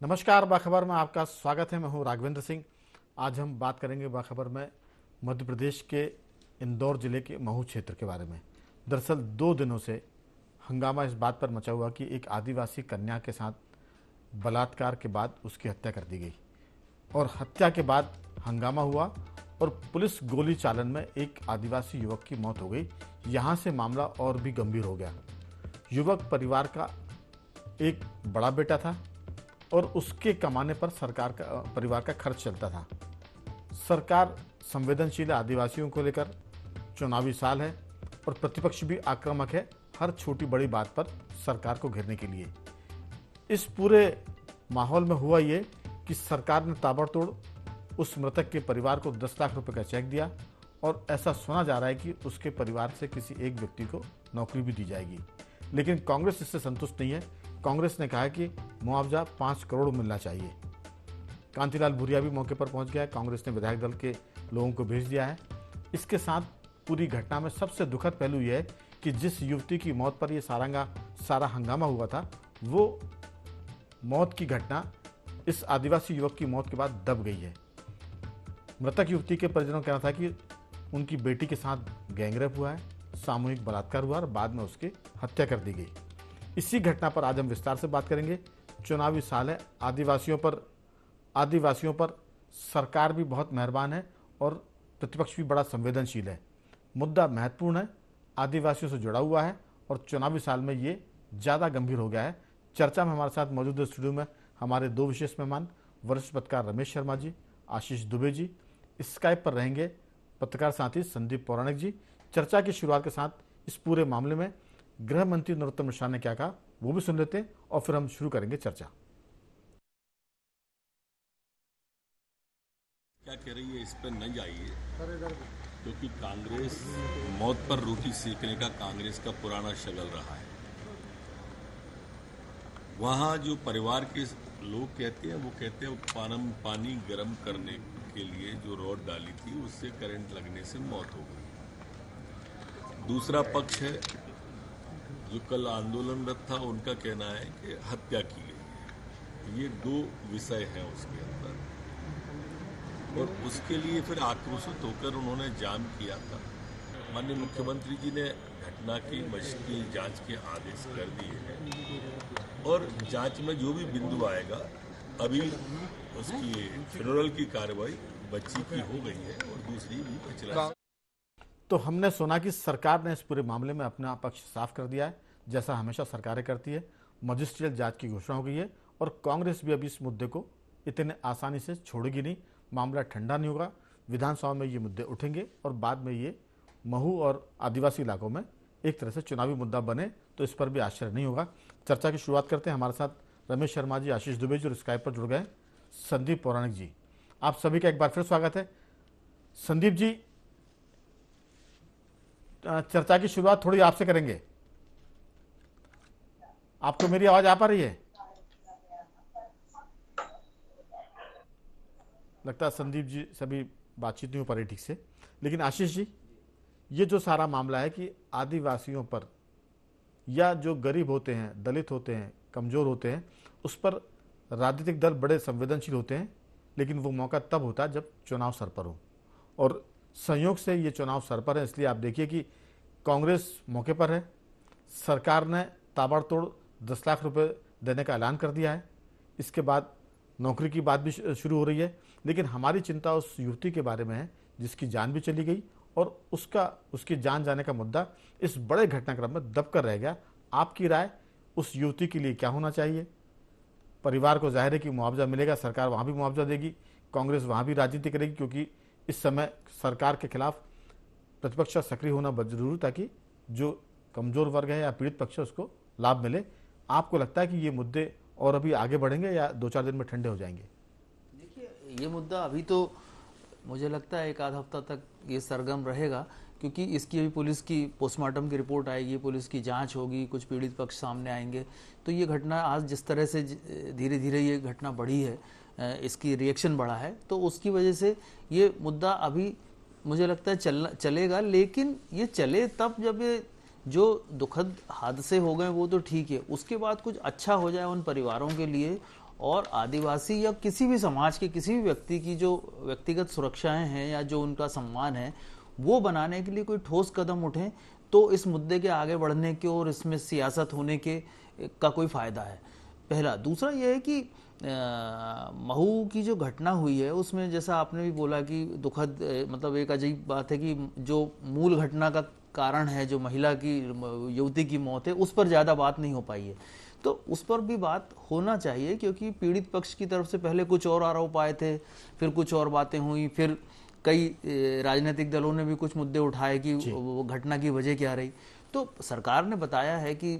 नमस्कार, बाखबर में आपका स्वागत है। मैं हूं राघवेंद्र सिंह। आज हम बात करेंगे बाखबर में मध्य प्रदेश के इंदौर जिले के महू क्षेत्र के बारे में। दरअसल 2 दिनों से हंगामा इस बात पर मचा हुआ कि एक आदिवासी कन्या के साथ बलात्कार के बाद उसकी हत्या कर दी गई और हत्या के बाद हंगामा हुआ और पुलिस गोली चालन में एक आदिवासी युवक की मौत हो गई। यहाँ से मामला और भी गंभीर हो गया। युवक परिवार का एक बड़ा बेटा था और उसके कमाने पर परिवार का खर्च चलता था। सरकार संवेदनशील आदिवासियों को लेकर, चुनावी साल है और प्रतिपक्ष भी आक्रामक है हर छोटी बड़ी बात पर सरकार को घेरने के लिए। इस पूरे माहौल में हुआ ये कि सरकार ने ताबड़तोड़ उस मृतक के परिवार को 10 लाख रुपए का चेक दिया और ऐसा सुना जा रहा है कि उसके परिवार से किसी एक व्यक्ति को नौकरी भी दी जाएगी। लेकिन कांग्रेस इससे संतुष्ट नहीं है। कांग्रेस ने कहा है कि मुआवजा 5 करोड़ मिलना चाहिए। कांतिलाल भूरिया भी मौके पर पहुंच गया है। कांग्रेस ने विधायक दल के लोगों को भेज दिया है। इसके साथ पूरी घटना में सबसे दुखद पहलू यह है कि जिस युवती की मौत पर यह सारा हंगामा हुआ था, वो मौत की घटना इस आदिवासी युवक की मौत के बाद दब गई है। मृतक युवती के परिजनों का कहना था कि उनकी बेटी के साथ गैंगरेप हुआ है, सामूहिक बलात्कार हुआ और बाद में उसकी हत्या कर दी गई। इसी घटना पर आज हम विस्तार से बात करेंगे। चुनावी साल है, आदिवासियों पर सरकार भी बहुत मेहरबान है और प्रतिपक्ष भी बड़ा संवेदनशील है। मुद्दा महत्वपूर्ण है, आदिवासियों से जुड़ा हुआ है और चुनावी साल में ये ज़्यादा गंभीर हो गया है। चर्चा में हमारे साथ मौजूद है स्टूडियो में हमारे 2 विशेष मेहमान, वरिष्ठ पत्रकार रमेश शर्मा जी, आशीष दुबे जी। स्काइप पर रहेंगे पत्रकार साथी संदीप पौराणिक जी। चर्चा की शुरुआत के साथ इस पूरे मामले में गृह मंत्री नरोत्तम मिश्रा ने क्या कहा वो भी सुन लेते हैं और फिर हम शुरू करेंगे चर्चा। क्या कह रही है इस पर न जाइए, क्योंकि कांग्रेस मौत पर रोटी सेकने का कांग्रेस का पुराना शगल रहा है। वहाँ जो परिवार के लोग कहते हैं, वो कहते हैं पानी गर्म करने के लिए जो रॉड डाली थी उससे करंट लगने से मौत हो गई। दूसरा पक्ष है जो कल आंदोलनरत था, उनका कहना है कि हत्या की गई है। ये 2 विषय हैं उसके अंदर और उसके लिए फिर आक्रोशित होकर उन्होंने जाम किया था। माननीय मुख्यमंत्री जी ने घटना की मजिस्ट्रेटी जांच के आदेश कर दिए हैं और जांच में जो भी बिंदु आएगा, अभी उसकी फेडरल की कार्रवाई बच्ची की हो गई है और दूसरी भी पिछला। तो हमने सुना कि सरकार ने इस पूरे मामले में अपना पक्ष साफ कर दिया है, जैसा हमेशा सरकारें करती है। मजिस्ट्रियल जांच की घोषणा हो गई है और कांग्रेस भी अभी इस मुद्दे को इतने आसानी से छोड़ेगी नहीं। मामला ठंडा नहीं होगा। विधानसभा में ये मुद्दे उठेंगे और बाद में ये महू और आदिवासी इलाकों में एक तरह से चुनावी मुद्दा बने तो इस पर भी आश्चर्य नहीं होगा। चर्चा की शुरुआत करते हैं। हमारे साथ रमेश शर्मा जी, आशीष दुबे जी और स्काइप पर जुड़ गए संदीप पौराणिक जी। आप सभी का एक बार फिर स्वागत है। संदीप जी, चर्चा की शुरुआत थोड़ी आपसे करेंगे। आपको मेरी आवाज आ पा रही है? लगता है संदीप जी सभी बातचीत नहीं हो पा रही ठीक से। लेकिन आशीष जी, ये जो सारा मामला है कि आदिवासियों पर या जो गरीब होते हैं, दलित होते हैं, कमजोर होते हैं, उस पर राजनीतिक दल बड़े संवेदनशील होते हैं। लेकिन वो मौका तब होता है जब चुनाव सर पर हो और संयोग से ये चुनाव सर पर है। इसलिए आप देखिए कि कांग्रेस मौके पर है। सरकार ने ताबड़तोड़ 10 लाख रुपए देने का ऐलान कर दिया है। इसके बाद नौकरी की बात भी शुरू हो रही है। लेकिन हमारी चिंता उस युवती के बारे में है जिसकी जान भी चली गई और उसकी जान जाने का मुद्दा इस बड़े घटनाक्रम में दबकर रह गया। आपकी राय उस युवती के लिए क्या होना चाहिए? परिवार को जाहिर है कि मुआवजा मिलेगा, सरकार वहाँ भी मुआवजा देगी, कांग्रेस वहाँ भी राजनीति करेगी, क्योंकि इस समय सरकार के खिलाफ प्रतिपक्ष सक्रिय होना बहुत जरूरी ताकि जो कमजोर वर्ग है या पीड़ित पक्ष है उसको लाभ मिले। आपको लगता है कि ये मुद्दे और अभी आगे बढ़ेंगे या 2-4 दिन में ठंडे हो जाएंगे? देखिए, ये मुद्दा अभी तो मुझे लगता है 1 आध हफ्ता तक ये सरगर्म रहेगा, क्योंकि इसकी अभी पुलिस की पोस्टमार्टम की रिपोर्ट आएगी, पुलिस की जांच होगी, कुछ पीड़ित पक्ष सामने आएंगे। तो ये घटना आज जिस तरह से धीरे धीरे ये घटना बढ़ी है, इसकी रिएक्शन बढ़ा है, तो उसकी वजह से ये मुद्दा अभी मुझे लगता है चलेगा। लेकिन ये चले तब जब ये जो दुखद हादसे हो गए वो तो ठीक है, उसके बाद कुछ अच्छा हो जाए उन परिवारों के लिए और आदिवासी या किसी भी समाज के किसी भी व्यक्ति की जो व्यक्तिगत सुरक्षाएं हैं या जो उनका सम्मान है वो बनाने के लिए कोई ठोस कदम उठें तो इस मुद्दे के आगे बढ़ने के और इसमें सियासत होने के का कोई फायदा है। पहला। दूसरा यह है कि महू की जो घटना हुई है उसमें जैसा आपने भी बोला कि दुखद मतलब एक अजीब बात है कि जो मूल घटना का कारण है, जो महिला की युवती की मौत है, उस पर ज़्यादा बात नहीं हो पाई है। तो उस पर भी बात होना चाहिए क्योंकि पीड़ित पक्ष की तरफ से पहले कुछ और आरोप आए थे, फिर कुछ और बातें हुई, फिर कई राजनीतिक दलों ने भी कुछ मुद्दे उठाए कि वो घटना की वजह क्या रही। तो सरकार ने बताया है कि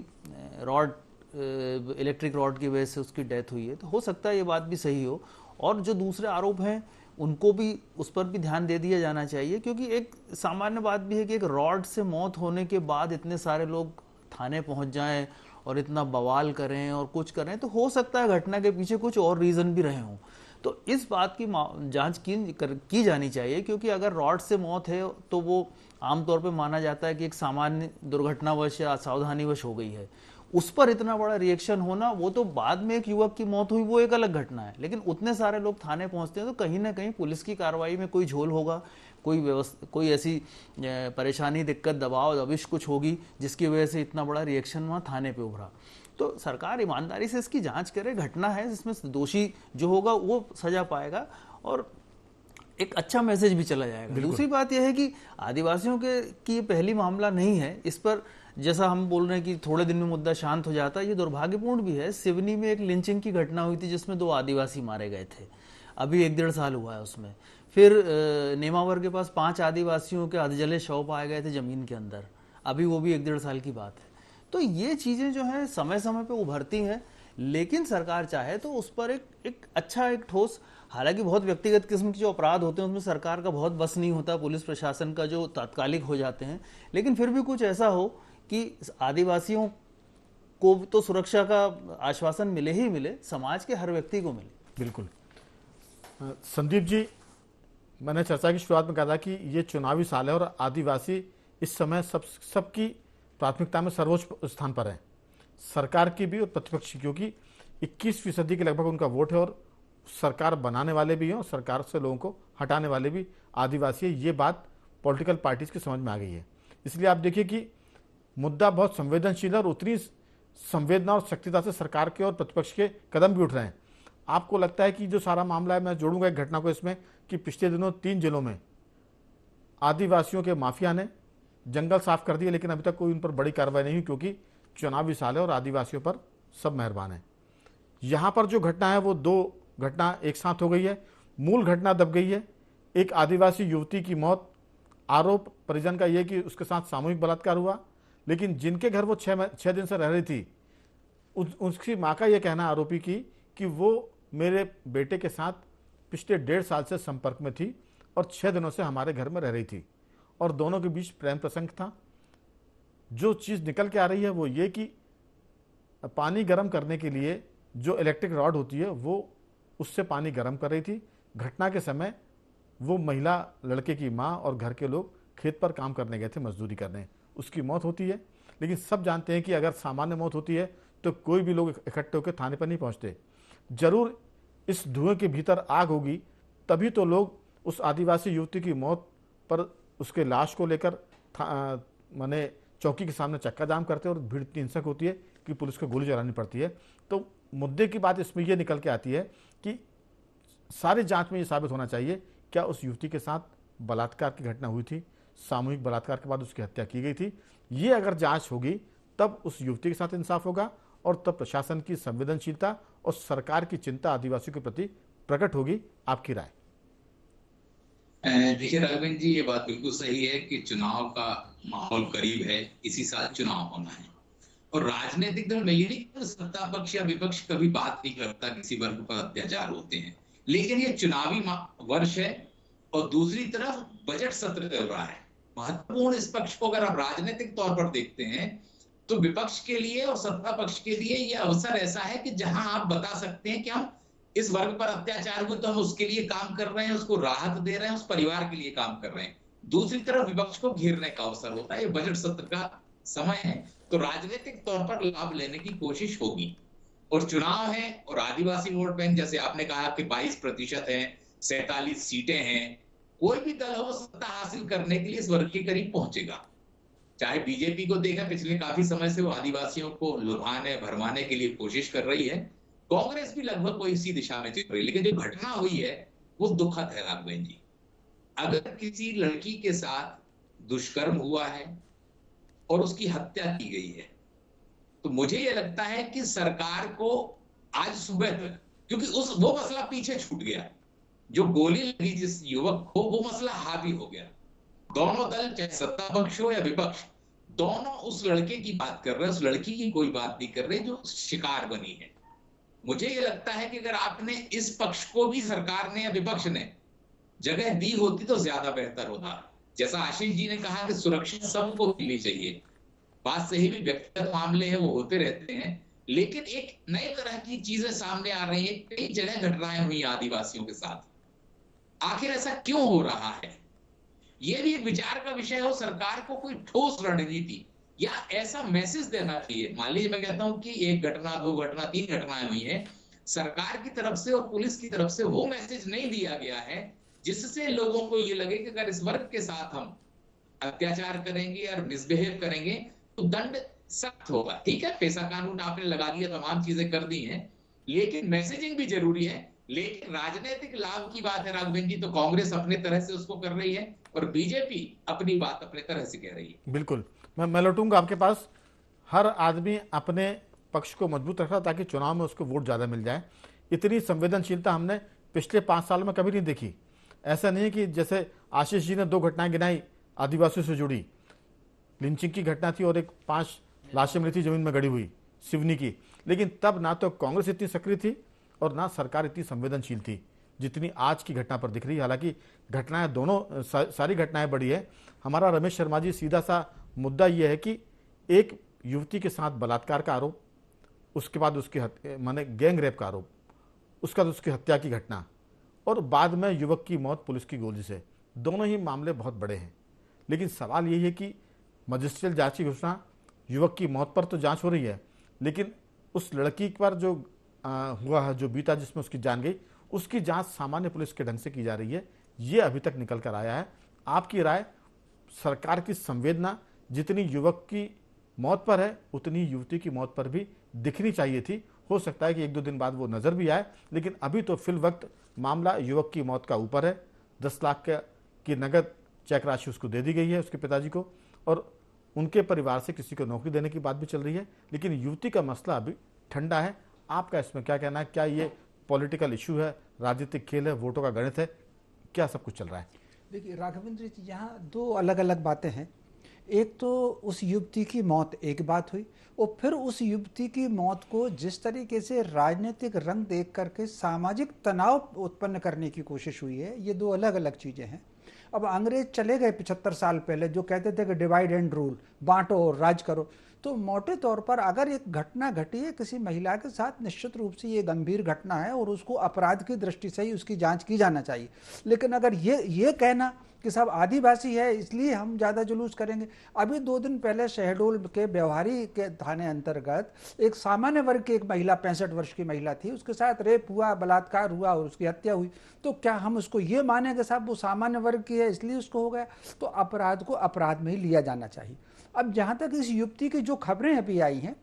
इलेक्ट्रिक रॉड की वजह से उसकी डेथ हुई है, तो हो सकता है ये बात भी सही हो। और जो दूसरे आरोप हैं उनको भी उस पर भी ध्यान दे दिया जाना चाहिए क्योंकि एक सामान्य बात भी है कि एक रॉड से मौत होने के बाद इतने सारे लोग थाने पहुंच जाएं और इतना बवाल करें और कुछ करें, तो हो सकता है घटना के पीछे कुछ और रीज़न भी रहे हों। तो इस बात की जांच की जानी चाहिए क्योंकि अगर रॉड से मौत है तो वो आमतौर पे माना जाता है कि एक सामान्य दुर्घटनावश या असावधानीवश हो गई है। उस पर इतना बड़ा रिएक्शन होना, वो तो बाद में एक युवक की मौत हुई वो एक अलग घटना है, लेकिन उतने सारे लोग थाने पहुंचते हैं तो कहीं ना कहीं पुलिस की कार्रवाई में कोई झोल होगा, कोई ऐसी परेशानी, दिक्कत, दबाव, दबिश कुछ होगी जिसकी वजह से इतना बड़ा रिएक्शन वहाँ थाने पे उभरा। तो सरकार ईमानदारी से इसकी जांच करे, घटना है जिसमें दोषी जो होगा वो सजा पाएगा और एक अच्छा मैसेज भी चला जाएगा। दूसरी बात यह है कि आदिवासियों की पहली मामला नहीं है, इस पर जैसा हम बोल रहे हैं कि थोड़े दिन में मुद्दा शांत हो जाता है, ये दुर्भाग्यपूर्ण भी है। सिवनी में एक लिंचिंग की घटना हुई थी जिसमें 2 आदिवासी मारे गए थे, अभी 1-1.5 साल हुआ है उसमें। फिर नेमावर के पास 5 आदिवासियों के अधजले शव पाए गए थे जमीन के अंदर, अभी वो भी 1-1.5 साल की बात है। तो ये चीज़ें जो हैं समय समय पे उभरती हैं, लेकिन सरकार चाहे तो उस पर एक अच्छा एक ठोस, हालांकि बहुत व्यक्तिगत किस्म के जो अपराध होते हैं उसमें सरकार का बहुत बस नहीं होता, पुलिस प्रशासन का जो तात्कालिक हो जाते हैं, लेकिन फिर भी कुछ ऐसा हो कि आदिवासियों को तो सुरक्षा का आश्वासन मिले ही मिले, समाज के हर व्यक्ति को मिले। बिल्कुल। संदीप जी, मैंने चर्चा की शुरुआत में कहा था कि ये चुनावी साल है और आदिवासी इस समय सबकी प्राथमिकता में सर्वोच्च स्थान पर है, सरकार की भी और प्रतिपक्ष की, क्योंकि 21% के लगभग उनका वोट है और सरकार बनाने वाले भी हैं और सरकार से लोगों को हटाने वाले भी आदिवासी है। ये बात पॉलिटिकल पार्टीज की समझ में आ गई है। इसलिए आप देखिए कि मुद्दा बहुत संवेदनशील है और उतनी संवेदना और शक्तिता से सरकार के और प्रतिपक्ष के कदम भी उठ रहे हैं। आपको लगता है कि जो सारा मामला है, मैं जोड़ूंगा एक घटना को इसमें, कि पिछले दिनों 3 जिलों में आदिवासियों के माफिया ने जंगल साफ कर दिए, लेकिन अभी तक कोई उन पर बड़ी कार्रवाई नहीं हुई क्योंकि चुनावी साल है और आदिवासियों पर सब मेहरबान है। यहाँ पर जो घटना है वो 2 घटना एक साथ हो गई है। मूल घटना दब गई है, एक आदिवासी युवती की मौत, आरोप परिजन का यह कि उसके साथ सामूहिक बलात्कार हुआ, लेकिन जिनके घर वो 6 दिन से रह रही थी उसकी माँ का यह कहना आरोपी की कि वो मेरे बेटे के साथ पिछले 1.5 साल से संपर्क में थी और 6 दिनों से हमारे घर में रह रही थी और दोनों के बीच प्रेम प्रसंग था। जो चीज़ निकल के आ रही है वो ये कि पानी गर्म करने के लिए जो इलेक्ट्रिक रॉड होती है वो उससे पानी गर्म कर रही थी। घटना के समय वो महिला, लड़के की माँ और घर के लोग खेत पर काम करने गए थे, मजदूरी करने, उसकी मौत होती है। लेकिन सब जानते हैं कि अगर सामान्य मौत होती है तो कोई भी लोग इकट्ठे होकर थाने पर नहीं पहुंचते, जरूर इस धुएं के भीतर आग होगी, तभी तो लोग उस आदिवासी युवती की मौत पर उसके लाश को लेकर माने चौकी के सामने चक्का जाम करते हैं और भीड़ इतनी हिंसक होती है कि पुलिस को गोली चलानी पड़ती है। तो मुद्दे की बात इसमें यह निकल के आती है कि सारी जांच में ये साबित होना चाहिए क्या उस युवती के साथ बलात्कार की घटना हुई थी, सामूहिक बलात्कार के बाद उसकी हत्या की गई थी। ये अगर जांच होगी तब उस युवती के साथ इंसाफ होगा और तब प्रशासन की संवेदनशीलता और सरकार की चिंता आदिवासियों के प्रति प्रकट होगी। आपकी राय? देखिए राघवेंद्र जी, ये बात बिल्कुल सही है कि चुनाव का माहौल करीब है, इसी साल चुनाव होना है और राजनीतिक दल में यही सत्ता पक्ष या विपक्ष कभी बात नहीं करता किसी वर्ग पर अत्याचार होते हैं, लेकिन ये चुनावी वर्ष है और दूसरी तरफ बजट सत्र चल रहा है। महत्वपूर्ण इस पक्ष को अगर आप राजनीतिक तौर पर देखते हैं तो विपक्ष के लिए और सत्ता पक्ष के लिए यह अवसर ऐसा है कि जहां आप बता सकते हैं कि हम इस वर्ग पर अत्याचार हुए तो हम उसके लिए काम कर रहे हैं, उसको राहत दे रहे हैं, उस परिवार के लिए काम कर रहे हैं। दूसरी तरफ विपक्ष को घेरने का अवसर होता है, ये बजट सत्र का समय है, तो राजनीतिक तौर पर लाभ लेने की कोशिश होगी और चुनाव है और आदिवासी वोट बैंक जैसे आपने कहा कि 22% है, 47 सीटें हैं, कोई भी दल हो सत्ता हासिल करने के लिए इस वर्ग के करीब पहुंचेगा। चाहे बीजेपी को देखा, पिछले काफी समय से वो आदिवासियों को लुभाने भरमाने के लिए कोशिश कर रही है, कांग्रेस भी लगभग कोई इसी दिशा में चल रही है। लेकिन जो घटना हुई है वो दुखद है राघवेंद्र जी। अगर किसी लड़की के साथ दुष्कर्म हुआ है और उसकी हत्या की गई है, तो मुझे यह लगता है कि सरकार को आज सुबह तक, क्योंकि वो मसला पीछे छूट गया, जो गोली लगी जिस युवक को, वो मसला हावी हो गया। दोनों दल, चाहे सत्ता पक्ष हो या विपक्ष, दोनों उस लड़के की बात कर रहे हैं, उस लड़की की कोई बात नहीं कर रहे जो शिकार बनी है। मुझे ये लगता है कि अगर आपने इस पक्ष को भी सरकार ने या विपक्ष ने जगह दी होती तो ज्यादा बेहतर होता। जैसा आशीष जी ने कहा कि सुरक्षा सबको मिलनी चाहिए, बात सही भी, व्यक्तिगत मामले हैं वो होते रहते हैं, लेकिन एक नए तरह की चीजें सामने आ रही है। कई जगह घटनाएं हुई आदिवासियों के साथ, आखिर ऐसा क्यों हो रहा है? ये भी एक विचार का विषय हो। सरकार को कोई ठोस रणनीति या ऐसा मैसेज देना चाहिए। मान लीजिए मैं कहता हूं कि 1 घटना, 2 घटना, 3 घटनाएं हुई हैं, सरकार की तरफ से और पुलिस की तरफ से वो मैसेज नहीं दिया गया है जिससे लोगों को ये लगे कि अगर इस वर्ग के साथ हम अत्याचार करेंगे या मिसबिहेव करेंगे तो दंड सख्त होगा। ठीक है, पैसा कानून आपने लगा दिया, तमाम चीजें कर दी हैं, लेकिन मैसेजिंग भी जरूरी है। लेकिन राजनीतिक लाभ की बात है राघवेंद्र जी, तो कांग्रेस अपने तरह से उसको कर रही है और बीजेपी अपनी बात अपने तरह से कह रही है। बिल्कुल, मैं लौटूंगा आपके पास। हर आदमी अपने पक्ष को मजबूत रख रहा ताकि चुनाव में उसको वोट ज़्यादा मिल जाए। इतनी संवेदनशीलता हमने पिछले 5 साल में कभी नहीं देखी। ऐसा नहीं है कि जैसे आशीष जी ने 2 घटनाएं गिनाई आदिवासियों से जुड़ी, लिंचिंग की घटना थी और एक 5 लाशें मिली थी जमीन में गड़ी हुई सिवनी की, लेकिन तब ना तो कांग्रेस इतनी सक्रिय थी और ना सरकार इतनी संवेदनशील थी जितनी आज की घटना पर दिख रही है। हालांकि घटनाएं दोनों सारी घटनाएं बड़ी है। हमारा रमेश शर्मा जी, सीधा सा मुद्दा यह है कि एक युवती के साथ बलात्कार का आरोप, उसके बाद उसकी माने गैंग रेप का आरोप, उसके बाद उसकी हत्या की घटना और बाद में युवक की मौत पुलिस की गोली से, दोनों ही मामले बहुत बड़े हैं। लेकिन सवाल यही है कि मजिस्ट्रियल जांच की घोषणा, युवक की मौत पर तो जांच हो रही है, लेकिन उस लड़की पर जो हुआ है, जो बीता जिसमें उसकी जान गई, उसकी जांच सामान्य पुलिस के ढंग से की जा रही है, ये अभी तक निकल कर आया है। आपकी राय, सरकार की संवेदना जितनी युवक की मौत पर है उतनी युवती की मौत पर भी दिखनी चाहिए थी। हो सकता है कि 1-2 दिन बाद वो नज़र भी आए, लेकिन अभी तो फिल वक्त मामला युवक की मौत का ऊपर है। 10 लाख की नगद चेक राशि उसको दे दी गई है, उसके पिताजी को, और उनके परिवार से किसी को नौकरी देने की बात भी चल रही है, लेकिन युवती का मसला अभी ठंडा है। आपका इसमें क्या कहना है? क्या ये पॉलिटिकल इशू है, राजनीतिक खेल है, वोटों का गणित है, क्या सब कुछ चल रहा है? देखिए राघवेंद्र जी, यहाँ 2 अलग अलग बातें हैं। एक तो उस युवती की मौत एक बात हुई, और फिर उस युवती की मौत को जिस तरीके से राजनीतिक रंग देख करके सामाजिक तनाव उत्पन्न करने की कोशिश हुई है, ये 2 अलग अलग चीज़ें हैं। अब अंग्रेज चले गए 75 साल पहले, जो कहते थे कि डिवाइड एंड रूल, बांटो और राज करो। तो मोटे तौर पर अगर एक घटना घटी है किसी महिला के साथ, निश्चित रूप से ये गंभीर घटना है और उसको अपराध की दृष्टि से ही उसकी जांच की जाना चाहिए। लेकिन अगर ये कहना कि सब आदिवासी है इसलिए हम ज़्यादा जुलूस करेंगे। अभी 2 दिन पहले शहडोल के व्यवहारी के थाने अंतर्गत एक सामान्य वर्ग की एक महिला, 65 वर्ष की महिला थी, उसके साथ रेप हुआ, बलात्कार हुआ और उसकी हत्या हुई। तो क्या हम उसको ये माने कि साहब वो सामान्य वर्ग की है इसलिए उसको हो गया? तो अपराध को अपराध में ही लिया जाना चाहिए। अब जहाँ तक इस युवती की जो खबरें अभी आई हैं,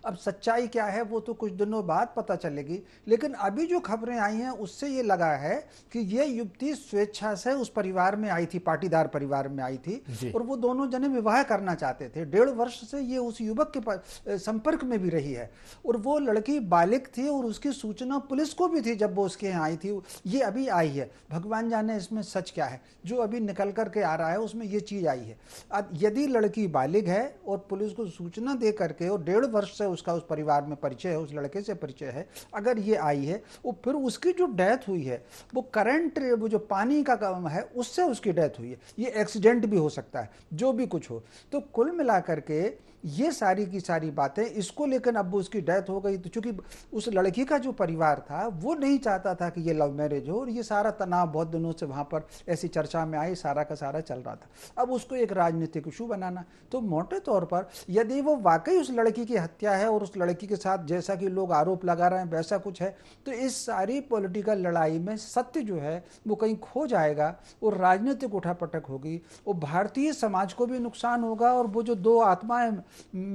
अब सच्चाई क्या है वो तो कुछ दिनों बाद पता चलेगी, लेकिन अभी जो खबरें आई हैं उससे ये लगा है कि ये युवती स्वेच्छा से उस परिवार में आई थी, पाटीदार परिवार में आई थी, और वो दोनों जने विवाह करना चाहते थे। 1.5 वर्ष से ये उस युवक के संपर्क में भी रही है, और वो लड़की बालिग थी और उसकी सूचना पुलिस को भी थी जब वो उसके यहाँ आई थी। ये अभी आई है, भगवान जाने इसमें सच क्या है। जो अभी निकल करके आ रहा है उसमें ये चीज़ आई है। अब यदि लड़की बालिग है और पुलिस को सूचना दे करके, और 1.5 वर्ष से उसका उस परिवार में परिचय है, उस लड़के से परिचय है, अगर ये आई है, वो फिर उसकी जो डेथ हुई है वो करंट, वो जो पानी का काम है उससे उसकी डेथ हुई है, ये एक्सीडेंट भी हो सकता है, जो भी कुछ हो। तो कुल मिलाकर के ये सारी की सारी बातें इसको, लेकिन अब उसकी डेथ हो गई तो चूंकि उस लड़की का जो परिवार था वो नहीं चाहता था कि ये लव मैरिज हो, और ये सारा तनाव बहुत दिनों से वहाँ पर ऐसी चर्चा में आई, सारा का सारा चल रहा था। अब उसको एक राजनीतिक इशू बनाना, तो मोटे तौर पर यदि वो वाकई उस लड़की की हत्या है और उस लड़की के साथ जैसा कि लोग आरोप लगा रहे हैं वैसा कुछ है, तो इस सारी पॉलिटिकल लड़ाई में सत्य जो है वो कहीं खो जाएगा और राजनीतिक उठापटक होगी और भारतीय समाज को भी नुकसान होगा और वो जो 2 आत्माएं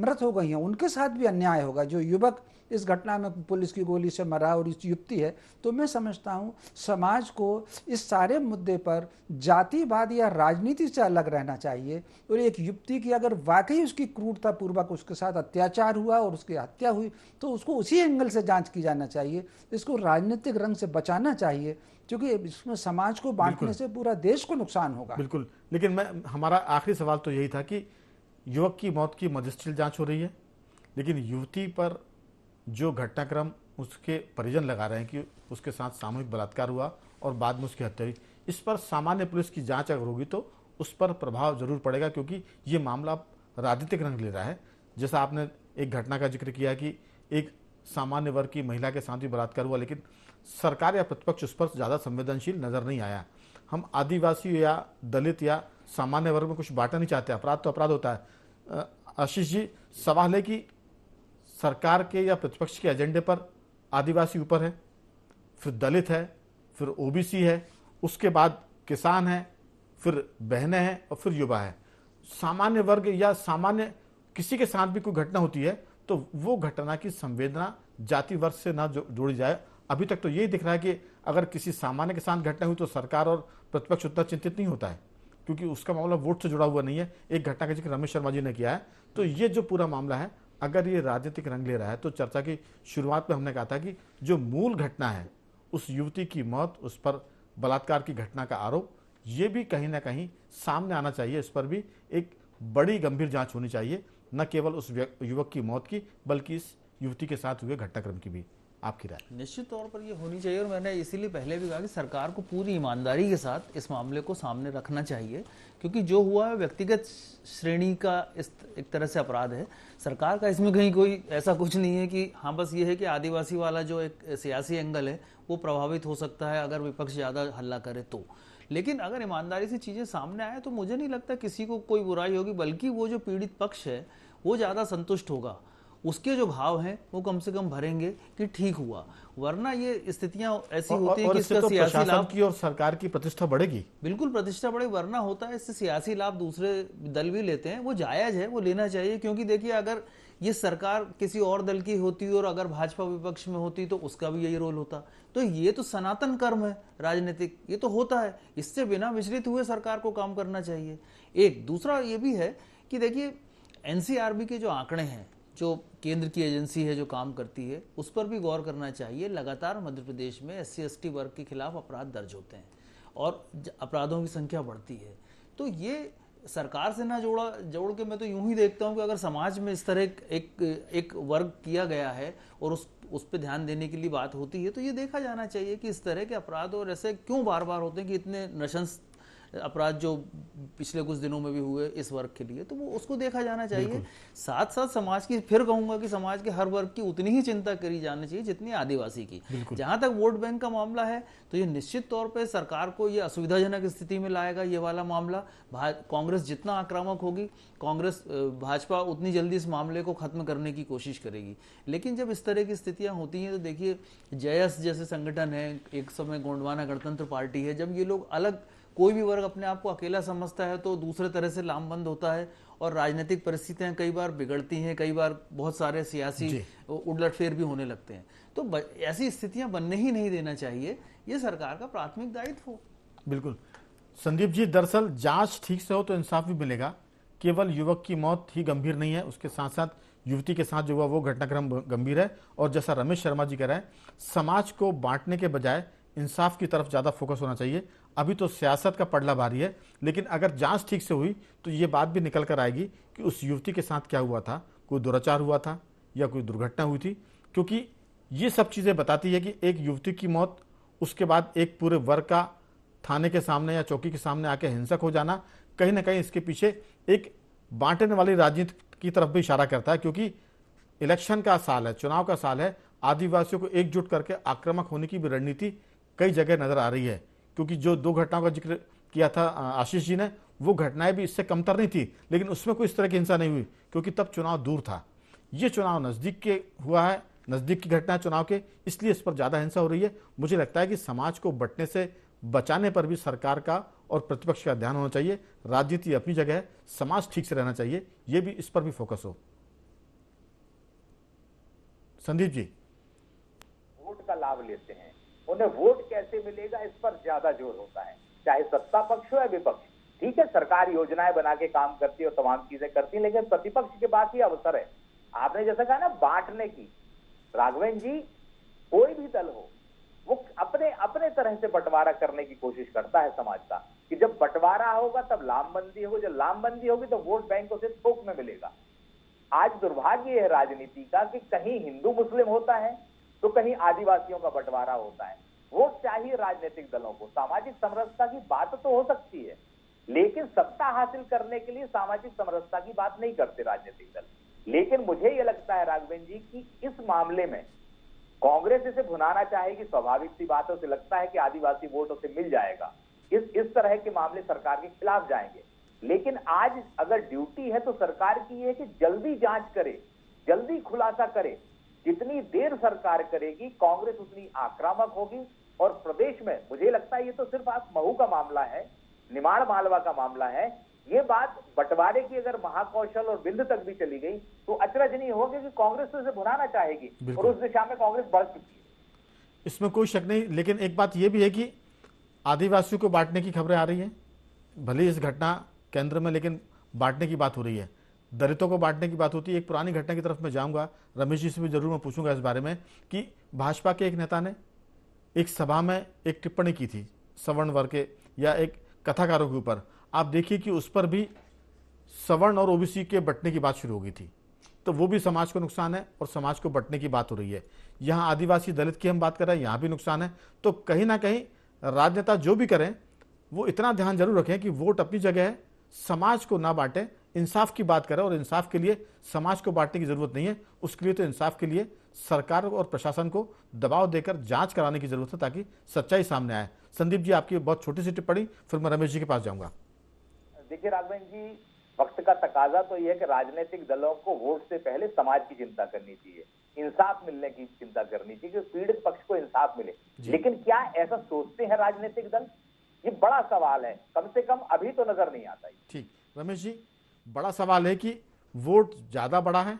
मृत हो गई हैं उनके साथ भी अन्याय होगा। जो युवक इस घटना में पुलिस की गोली से मरा और इस युक्ति है, तो मैं समझता हूँ समाज को इस सारे मुद्दे पर जातिवाद या राजनीति से अलग रहना चाहिए और एक युक्ति की अगर वाकई उसकी क्रूरतापूर्वक उसके साथ अत्याचार हुआ और उसकी हत्या हुई तो उसको उसी एंगल से जांच की जाना चाहिए, इसको राजनीतिक रंग से बचाना चाहिए, क्योंकि इसमें समाज को बांटने से पूरा देश को नुकसान होगा। बिल्कुल, लेकिन हमारा आखिरी सवाल तो यही था कि युवक की मौत की मजिस्ट्रियल जांच हो रही है, लेकिन युवती पर जो घटनाक्रम उसके परिजन लगा रहे हैं कि उसके साथ सामूहिक बलात्कार हुआ और बाद में उसकी हत्या हुई, इस पर सामान्य पुलिस की जांच अगर होगी तो उस पर प्रभाव जरूर पड़ेगा, क्योंकि ये मामला राजनीतिक रंग ले रहा है। जैसा आपने एक घटना का जिक्र किया कि एक सामान्य वर्ग की महिला के साथ भी बलात्कार हुआ, लेकिन सरकार या प्रतिपक्ष उस पर ज़्यादा संवेदनशील नजर नहीं आया। हम आदिवासी या दलित या सामान्य वर्ग में कुछ बांटना नहीं चाहते, अपराध तो अपराध होता है। आशीष जी, सवाल है कि सरकार के या प्रतिपक्ष के एजेंडे पर आदिवासी ऊपर है, फिर दलित है, फिर ओबीसी है, उसके बाद किसान है, फिर बहनें हैं और फिर युवा है। सामान्य वर्ग या सामान्य किसी के साथ भी कोई घटना होती है तो वो घटना की संवेदना जाति वर्ग से ना जोड़ी जाए। अभी तक तो यही दिख रहा है कि अगर किसी सामान्य के साथ घटना हुई तो सरकार और प्रतिपक्ष उतना चिंतित नहीं होता है, क्योंकि उसका मामला वोट से जुड़ा हुआ नहीं है। एक घटना का जिक्र रमेश शर्मा जी ने किया है। तो ये जो पूरा मामला है, अगर ये राजनीतिक रंग ले रहा है, तो चर्चा की शुरुआत में हमने कहा था कि जो मूल घटना है, उस युवती की मौत, उस पर बलात्कार की घटना का आरोप, ये भी कहीं ना कहीं सामने आना चाहिए। इस पर भी एक बड़ी गंभीर जांच होनी चाहिए, न केवल उस युवक की मौत की बल्कि इस युवती के साथ हुए घटनाक्रम की भी। आपकी राय? निश्चित तौर पर ये होनी चाहिए और मैंने इसीलिए पहले भी कहा कि सरकार को पूरी ईमानदारी के साथ इस मामले को सामने रखना चाहिए, क्योंकि जो हुआ है व्यक्तिगत श्रेणी का इस एक तरह से अपराध है। सरकार का इसमें कहीं कोई ऐसा कुछ नहीं है कि हाँ बस ये है कि आदिवासी वाला जो एक सियासी एंगल है वो प्रभावित हो सकता है अगर विपक्ष ज़्यादा हल्ला करे तो। लेकिन अगर ईमानदारी से चीज़ें सामने आए तो मुझे नहीं लगता किसी को कोई बुराई होगी, बल्कि वो जो पीड़ित पक्ष है वो ज़्यादा संतुष्ट होगा, उसके जो भाव हैं वो कम से कम भरेंगे कि ठीक हुआ। वरना ये स्थितियां ऐसी होती हैं कि इसका तो सियासी लाभ की और सरकार की प्रतिष्ठा बढ़ेगी, बिल्कुल प्रतिष्ठा बढ़ेगी। वरना होता है इससे सियासी लाभ दूसरे दल भी लेते हैं, वो जायज है, वो लेना चाहिए। क्योंकि देखिए अगर ये सरकार किसी और दल की होती और अगर भाजपा विपक्ष में होती तो उसका भी यही रोल होता। तो ये तो सनातन कर्म है राजनीतिक, ये तो होता है, इससे बिना विचलित हुए सरकार को काम करना चाहिए। एक दूसरा ये भी है कि देखिए एनसीआरबी के जो आंकड़े हैं, जो केंद्र की एजेंसी है जो काम करती है, उस पर भी गौर करना चाहिए। लगातार मध्य प्रदेश में SC/ST वर्ग के खिलाफ अपराध दर्ज होते हैं और अपराधों की संख्या बढ़ती है। तो ये सरकार से ना जोड़ के मैं तो यूं ही देखता हूं कि अगर समाज में इस तरह एक वर्ग किया गया है और उस पर ध्यान देने के लिए बात होती है तो ये देखा जाना चाहिए कि इस तरह के अपराध और ऐसे क्यों बार बार होते हैं कि इतने नशंस अपराध जो पिछले कुछ दिनों में भी हुए इस वर्ग के लिए, तो वो उसको देखा जाना चाहिए। साथ साथ समाज की, फिर कहूंगा कि समाज के हर वर्ग की उतनी ही चिंता करी जानी चाहिए जितनी आदिवासी की। जहां तक वोट बैंक का मामला है तो ये निश्चित तौर पे सरकार को ये असुविधाजनक स्थिति में लाएगा। ये वाला मामला कांग्रेस जितना आक्रामक होगी, कांग्रेस भाजपा उतनी जल्दी इस मामले को खत्म करने की कोशिश करेगी। लेकिन जब इस तरह की स्थितियां होती हैं तो देखिए JS जैसे संगठन है, एक समय गोंडवाना गणतंत्र पार्टी है, जब ये लोग अलग, कोई भी वर्ग अपने आप को अकेला समझता है तो दूसरे तरह से लामबंद होता है और राजनीतिक परिस्थितियां कई बार बिगड़ती हैं, कई बार बहुत सारे सियासी उलटफेर भी होने लगते हैं। तो ऐसी स्थितियां बनने ही नहीं देना चाहिए, ये सरकार का प्राथमिक दायित्व हो। बिल्कुल संदीप जी, दरअसल जांच ठीक से हो तो इंसाफ भी मिलेगा। केवल युवक की मौत ही गंभीर नहीं है, उसके साथ साथ युवती के साथ जो हुआ वो घटनाक्रम गंभीर है। और जैसा रमेश शर्मा जी कह रहे हैं, समाज को बांटने के बजाय इंसाफ की तरफ ज़्यादा फोकस होना चाहिए। अभी तो सियासत का पड़ला भारी है, लेकिन अगर जांच ठीक से हुई तो ये बात भी निकल कर आएगी कि उस युवती के साथ क्या हुआ था, कोई दुराचार हुआ था या कोई दुर्घटना हुई थी। क्योंकि ये सब चीज़ें बताती है कि एक युवती की मौत, उसके बाद एक पूरे वर्ग का थाने के सामने या चौकी के सामने आके हिंसक हो जाना, कहीं ना कहीं इसके पीछे एक बांटने वाली राजनीति की तरफ भी इशारा करता है। क्योंकि इलेक्शन का साल है, चुनाव का साल है, आदिवासियों को एकजुट करके आक्रामक होने की भी रणनीति कई जगह नजर आ रही है। क्योंकि जो 2 घटनाओं का जिक्र किया था आशीष जी ने, वो घटनाएं भी इससे कमतर नहीं थी, लेकिन उसमें कोई इस तरह की हिंसा नहीं हुई क्योंकि तब चुनाव दूर था। ये चुनाव नज़दीक के हुआ है, नज़दीक की घटना चुनाव के, इसलिए इस पर ज़्यादा हिंसा हो रही है। मुझे लगता है कि समाज को बंटने से बचाने पर भी सरकार का और प्रतिपक्ष का ध्यान होना चाहिए। राजनीति अपनी जगह है, समाज ठीक से रहना चाहिए, ये भी, इस पर भी फोकस हो। संदीप जी, वोट का लाभ लेते हैं, उन्हें वोट कैसे मिलेगा इस पर ज्यादा जोर होता है, चाहे सत्ता पक्ष हो या विपक्ष। ठीक है, सरकार योजनाएं बना के काम करती है और तमाम चीजें करती है, लेकिन प्रतिपक्ष के पास ही अवसर है। आपने जैसा कहा ना बांटने की, राघवेंद्र जी, कोई भी दल हो वो अपने अपने तरह से बंटवारा करने की कोशिश करता है समाज का, कि जब बंटवारा होगा तब लामबंदी होगी, जब लामबंदी होगी तो वोट बैंकों से थोक में मिलेगा। आज दुर्भाग्य है राजनीति का कि कहीं हिंदू मुस्लिम होता है तो कहीं आदिवासियों का बंटवारा होता है। वोट चाहिए राजनीतिक दलों को, सामाजिक समरसता की बात तो हो सकती है, लेकिन सत्ता हासिल करने के लिए सामाजिक समरसता की बात नहीं करते राजनीतिक दल। लेकिन मुझे यह लगता है राघवेंद्र जी कि इस मामले में कांग्रेस इसे भुनाना चाहेगी, स्वाभाविक सी बात है, उसे लगता है कि आदिवासी वोट उसे मिल जाएगा, इस तरह के मामले सरकार के खिलाफ जाएंगे। लेकिन आज अगर ड्यूटी है तो सरकार की है कि जल्दी जांच करे, जल्दी खुलासा करे। जितनी देर सरकार करेगी कांग्रेस उतनी आक्रामक होगी। और प्रदेश में मुझे लगता है ये तो सिर्फ आप महू का मामला है, निमाड़ मालवा का मामला है, ये बात बंटवारे की अगर महाकौशल और बिंद तक भी चली गई तो अचरज नहीं होगी कि कांग्रेस तो इसे भुनाना चाहेगी, और उस दिशा में कांग्रेस बढ़ चुकी है, इसमें कोई शक नहीं। लेकिन एक बात यह भी है कि आदिवासियों को बांटने की खबरें आ रही हैं, भले इस घटना केंद्र में, लेकिन बांटने की बात हो रही है, दलितों को बांटने की बात होती है। एक पुरानी घटना की तरफ मैं जाऊंगा, रमेश जी से भी जरूर मैं पूछूंगा इस बारे में, कि भाजपा के एक नेता ने एक सभा में एक टिप्पणी की थी सवर्ण वर्ग के या एक कथाकारों के ऊपर। आप देखिए कि उस पर भी सवर्ण और ओबीसी के बंटने की बात शुरू हो गई थी, तो वो भी समाज को नुकसान है और समाज को बंटने की बात हो रही है। यहाँ आदिवासी दलित की हम बात कर रहे हैं, यहाँ भी नुकसान है। तो कहीं ना कहीं राजनेता जो भी करें वो इतना ध्यान जरूर रखें कि वोट अपनी जगह है, समाज को ना बांटें, इंसाफ की बात करें। और इंसाफ के लिए समाज को बांटने की जरूरत नहीं है, उसके लिए तो इंसाफ के लिए सरकार और प्रशासन को दबाव देकर जांच कराने की जरूरत है ताकि सच्चाई सामने आए। संदीप जी, आपकी बहुत छोटी सी टिप्पणी, फिर मैं रमेश जी के पास जाऊंगा। देखिए राघवेंद्र जी, वक्त का तकाजा तो यह है कि राजनीतिक दलों को वोट से पहले समाज की चिंता करनी चाहिए, इंसाफ मिलने की चिंता करनी चाहिए कि पीड़ित पक्ष को इंसाफ मिले। लेकिन क्या ऐसा सोचते हैं राजनीतिक दल? ये बड़ा सवाल है, कम से कम अभी तो नजर नहीं आता। ठीक, रमेश जी, बड़ा सवाल है कि वोट ज्यादा बड़ा है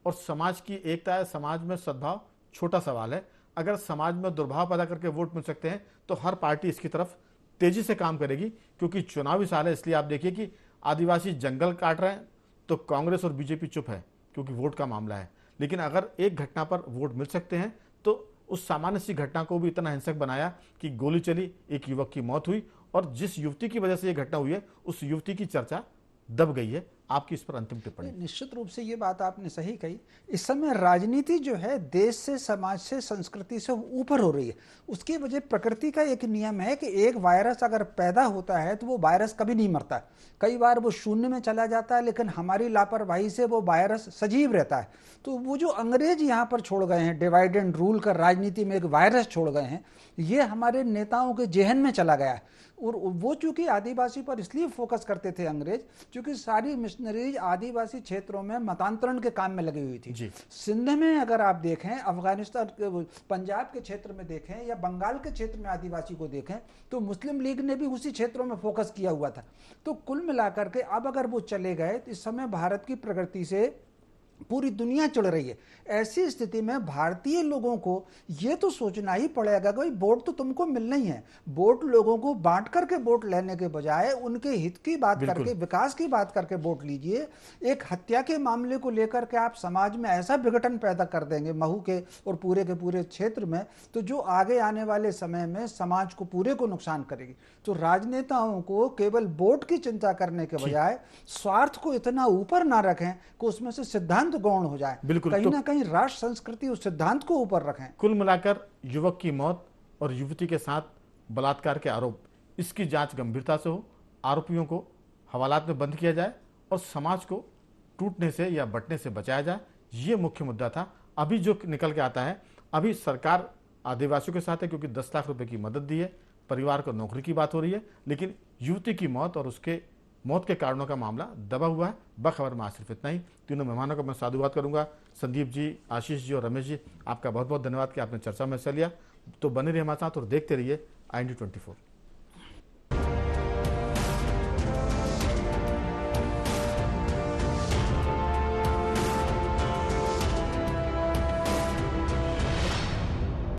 और समाज की एकता है, समाज में सद्भाव छोटा सवाल है। अगर समाज में दुर्भाव पैदा करके वोट मिल सकते हैं तो हर पार्टी इसकी तरफ तेजी से काम करेगी, क्योंकि चुनावी साल है। इसलिए आप देखिए कि आदिवासी जंगल काट रहे हैं तो कांग्रेस और बीजेपी चुप है, क्योंकि वोट का मामला है। लेकिन अगर एक घटना पर वोट मिल सकते हैं तो उस सामान्य सी घटना को भी इतना हिंसक बनाया कि गोली चली, एक युवक की मौत हुई, और जिस युवती की वजह से यह घटना हुई है उस युवती की चर्चा दब गई है। आपकी इस पर अंतिम टिप्पणी? निश्चित रूप से ये बात आपने सही कही। इस समय राजनीति जो है देश से, समाज से, संस्कृति से ऊपर हो रही है। उसकी वजह प्रकृति का एक नियम है कि एक वायरस अगर पैदा होता है तो वो वायरस कभी नहीं मरता। कई बार वो शून्य में चला जाता है, लेकिन हमारी लापरवाही से वो वायरस सजीव रहता है। तो वो जो अंग्रेज यहाँ पर छोड़ गए हैं, डिवाइड एंड रूल कर राजनीति में एक वायरस छोड़ गए हैं, ये हमारे नेताओं के जेहन में चला गया है। और वो चूंकि आदिवासी पर इसलिए फोकस करते थे अंग्रेज, क्योंकि सारी मिशनरीज आदिवासी क्षेत्रों में मतांतरण के काम में लगी हुई थी। सिंध में अगर आप देखें, अफगानिस्तान, पंजाब के क्षेत्र में देखें या बंगाल के क्षेत्र में आदिवासी को देखें, तो मुस्लिम लीग ने भी उसी क्षेत्रों में फोकस किया हुआ था। तो कुल मिलाकर के अब अगर वो चले गए तो इस समय भारत की प्रगति से पूरी दुनिया चढ़ रही है। ऐसी स्थिति में भारतीय लोगों को यह तो सोचना ही पड़ेगा कि वोट तो तुमको मिलना ही है। वोट लोगों को बांट करके वोट लेने के बजाय उनके हित की बात करके, विकास की बात करके वोट लीजिए। एक हत्या के मामले को लेकर के आप समाज में ऐसा विघटन पैदा कर देंगे महू के और पूरे के पूरे क्षेत्र में, तो जो आगे आने वाले समय में समाज को पूरे को नुकसान करेगी। तो राजनेताओं को केवल वोट की चिंता करने के बजाय स्वार्थ को इतना ऊपर ना रखें कि उसमें से सिद्धांत गौण हो जाए। बिल्कुल, कहीं ना कहीं राष्ट्र संस्कृति उस सिद्धांत को ऊपर रखें। कुल मिलाकर युवक की मौत और युवती के साथ बलात्कार के आरोप, इसकी जांच गंभीरता से हो, आरोपियों को हवालात में बंद किया जाए और समाज को टूटने से या बंटने से बचाया जाए। ये मुख्य मुद्दा था। अभी जो निकल के आता है, अभी सरकार आदिवासियों के साथ है क्योंकि 10 लाख रुपए की मदद दी है, परिवार को नौकरी की बात हो रही है, लेकिन युवती की मौत और उसके मौत के कारणों का मामला दबा हुआ है। बखबर में आज सिर्फ इतना ही। तीनों मेहमानों का मैं साधुवाद करूंगा। संदीप जी, आशीष जी और रमेश जी, आपका बहुत बहुत धन्यवाद कि आपने चर्चा में हिस्सा लिया। तो बने रहिए हमारे साथ और देखते रहिए IND24।